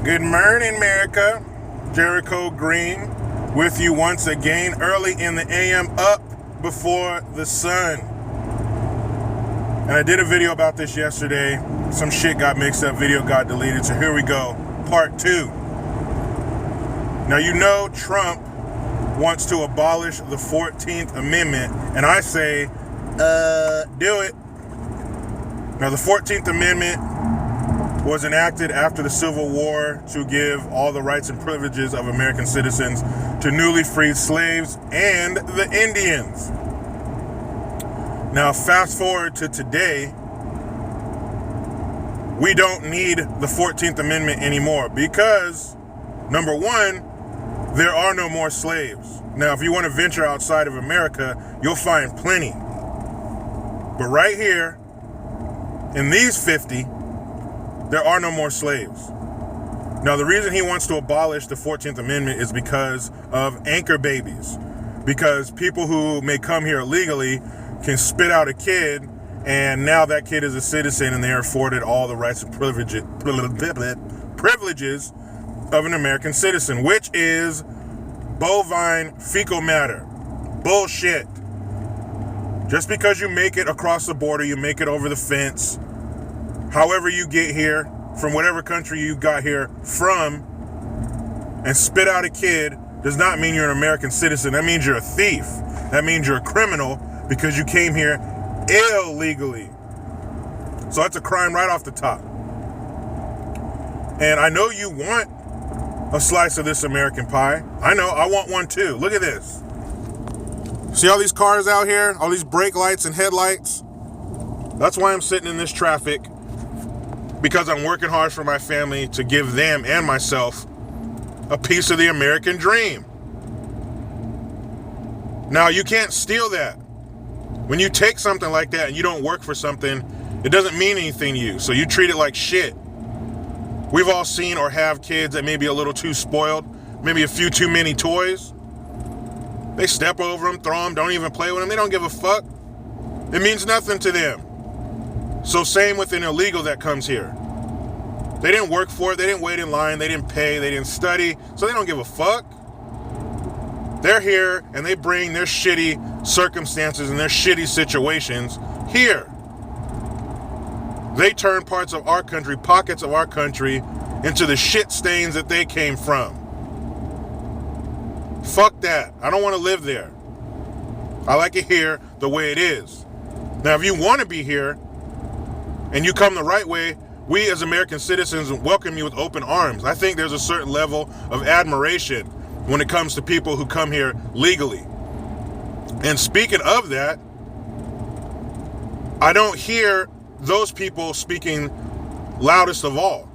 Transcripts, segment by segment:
Good morning, America. Jericho Green with you once again, early in the AM, up before the sun. And I did a video about this yesterday. Some shit got mixed up, video got deleted, so here we go, part 2. Now, you know Trump wants to abolish the 14th Amendment, and I say, do it. Now, the 14th Amendment was enacted after the Civil War to give all the rights and privileges of American citizens to newly freed slaves and the Indians. Now, fast forward to today, we don't need the 14th Amendment anymore because, number one, there are no more slaves. Now, if you want to venture outside of America, you'll find plenty. But right here, in these 50, there are no more slaves. Now, the reason he wants to abolish the 14th Amendment is because of anchor babies. Because people who may come here illegally can spit out a kid, and now that kid is a citizen and they are afforded all the rights and privileges of an American citizen, which is bovine fecal matter. Bullshit. Just because you make it across the border, you make it over the fence, however you get here, from whatever country you got here from, and spit out a kid, does not mean you're an American citizen. That means you're a thief. That means you're a criminal because you came here illegally. So that's a crime right off the top. And I know you want a slice of this American pie. I know, I want one too. Look at this. See all these cars out here? All these brake lights and headlights? That's why I'm sitting in this traffic. Because I'm working hard for my family to give them and myself a piece of the American dream. Now, you can't steal that. When you take something like that and you don't work for something, it doesn't mean anything to you. So you treat it like shit. We've all seen or have kids that may be a little too spoiled, maybe a few too many toys. They step over them, throw them, don't even play with them. They don't give a fuck. It means nothing to them. So same with an illegal that comes here. They didn't work for it. They didn't wait in line. They didn't pay. They didn't study. So they don't give a fuck. They're here and they bring their shitty circumstances and their shitty situations here. They turn parts of our country, pockets of our country, into the shit stains that they came from. Fuck that. I don't want to live there. I like it here the way it is. Now, if you want to be here, and you come the right way, we as American citizens welcome you with open arms. I think there's a certain level of admiration when it comes to people who come here legally. And speaking of that, I don't hear those people speaking loudest of all.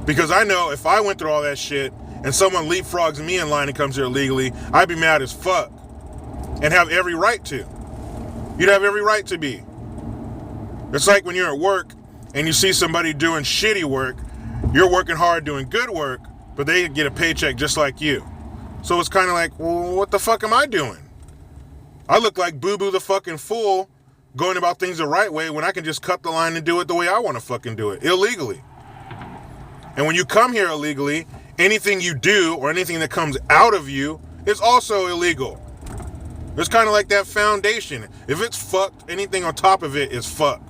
Because I know if I went through all that shit and someone leapfrogs me in line and comes here illegally, I'd be mad as fuck. And have every right to. You'd have every right to be. It's like when you're at work and you see somebody doing shitty work, you're working hard doing good work, but they get a paycheck just like you. So it's kind of like, well, what the fuck am I doing? I look like Boo-Boo the fucking fool going about things the right way when I can just cut the line and do it the way I want to fucking do it, illegally. And when you come here illegally, anything you do or anything that comes out of you is also illegal. It's kind of like that foundation. If it's fucked, anything on top of it is fucked.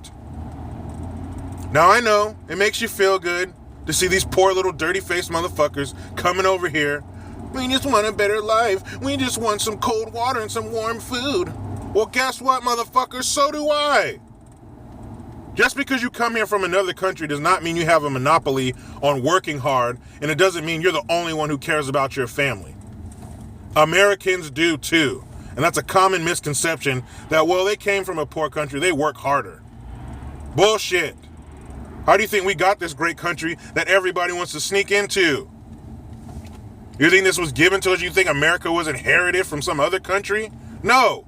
Now, I know it makes you feel good to see these poor little dirty-faced motherfuckers coming over here. We just want a better life. We just want some cold water and some warm food. Well, guess what, motherfuckers? So do I. Just because you come here from another country does not mean you have a monopoly on working hard, and it doesn't mean you're the only one who cares about your family. Americans do too. And that's a common misconception that, well, they came from a poor country, they work harder. Bullshit. How do you think we got this great country that everybody wants to sneak into? You think this was given to us? You think America was inherited from some other country? No.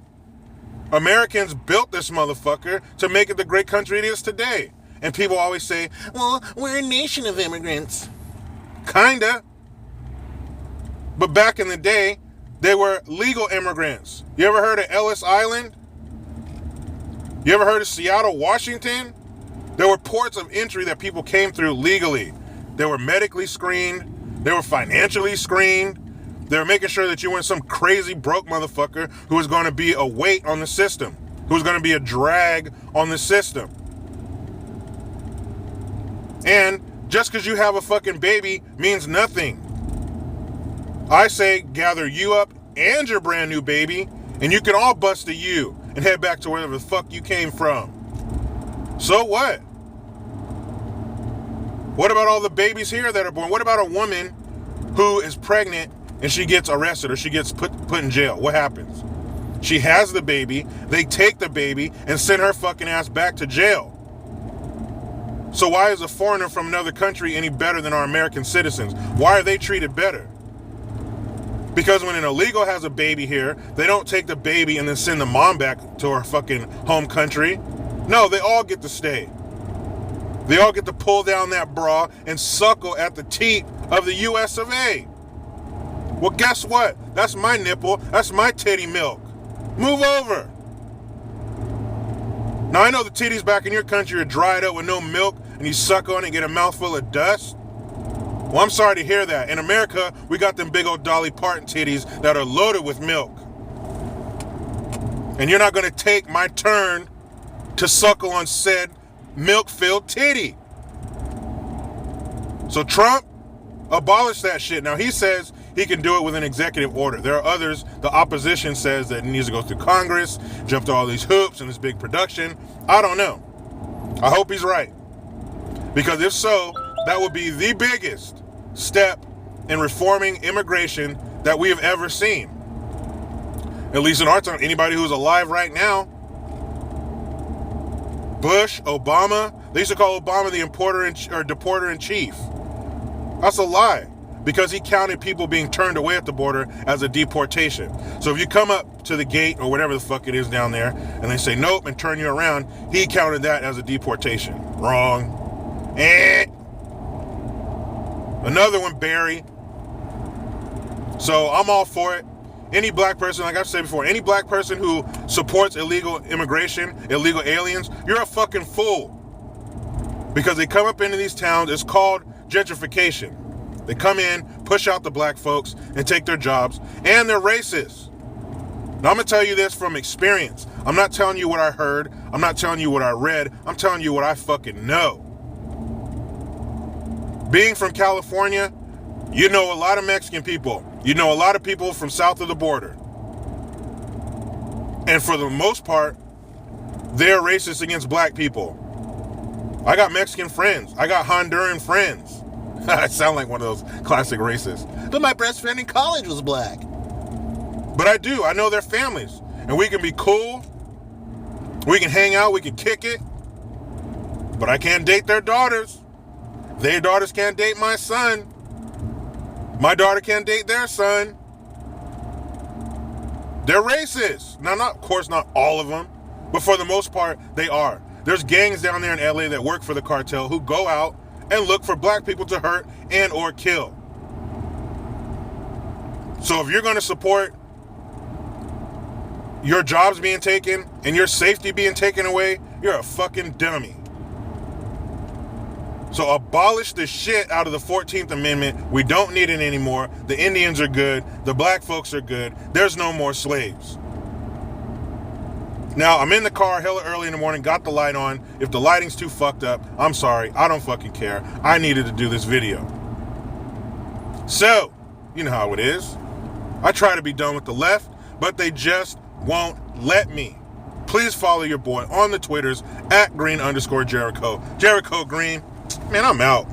Americans built this motherfucker to make it the great country it is today. And people always say, well, we're a nation of immigrants. Kinda. But back in the day, they were legal immigrants. You ever heard of Ellis Island? You ever heard of Seattle, Washington? There were ports of entry that people came through legally. They were medically screened. They were financially screened. They were making sure that you weren't some crazy broke motherfucker who was going to be a weight on the system, who was going to be a drag on the system. And just because you have a fucking baby means nothing. I say gather you up and your brand new baby, and you can all bust a U and head back to wherever the fuck you came from. So what? What about all the babies here that are born? What about a woman who is pregnant and she gets arrested or she gets put in jail? What happens? She has the baby, they take the baby and send her fucking ass back to jail. So why is a foreigner from another country any better than our American citizens? Why are they treated better? Because when an illegal has a baby here, they don't take the baby and then send the mom back to her fucking home country. No, they all get to stay. They all get to pull down that bra and suckle at the teat of the US of A. Well, guess what? That's my nipple. That's my titty milk. Move over. Now, I know the titties back in your country are dried up with no milk and you suck on it and get a mouthful of dust. Well, I'm sorry to hear that. In America, we got them big old Dolly Parton titties that are loaded with milk. And you're not going to take my turn to suckle on said milk-filled titty. So Trump, abolish that shit. Now, he says he can do it with an executive order. There are others. The opposition says that it needs to go through Congress, jump through all these hoops and this big production. I don't know. I hope he's right. Because if so, that would be the biggest step in reforming immigration that we have ever seen. At least in our time, anybody who's alive right now. Bush, Obama, they used to call Obama the deporter in chief. That's a lie, because he counted people being turned away at the border as a deportation. So if you come up to the gate or whatever the fuck it is down there and they say nope and turn you around, he counted that as a deportation. Wrong. Another one, Barry. So I'm all for it. Any black person, like I've said before, any black person who supports illegal immigration, illegal aliens, you're a fucking fool. Because they come up into these towns, it's called gentrification. They come in, push out the black folks, and take their jobs, and they're racist. Now I'm gonna tell you this from experience. I'm not telling you what I heard, I'm not telling you what I read, I'm telling you what I fucking know. Being from California, you know a lot of Mexican people. You know a lot of people from south of the border. And for the most part, they're racist against black people. I got Mexican friends. I got Honduran friends. I sound like one of those classic racists. But my best friend in college was black. But I do. I know their families. And we can be cool. We can hang out. We can kick it. But I can't date their daughters. Their daughters can't date my son. My daughter can't date their son. They're racist. Now, of course, not all of them, but for the most part, they are. There's gangs down there in LA that work for the cartel who go out and look for black people to hurt and or kill. So if you're going to support your jobs being taken and your safety being taken away, you're a fucking dummy. So abolish the shit out of the 14th Amendment. We don't need it anymore. The Indians are good. The black folks are good. There's no more slaves. Now, I'm in the car hella early in the morning, got the light on. If the lighting's too fucked up, I'm sorry. I don't fucking care. I needed to do this video. So, you know how it is. I try to be done with the left, but they just won't let me. Please follow your boy on the Twitters at @green_Jericho. Jericho Green. Man, I'm out.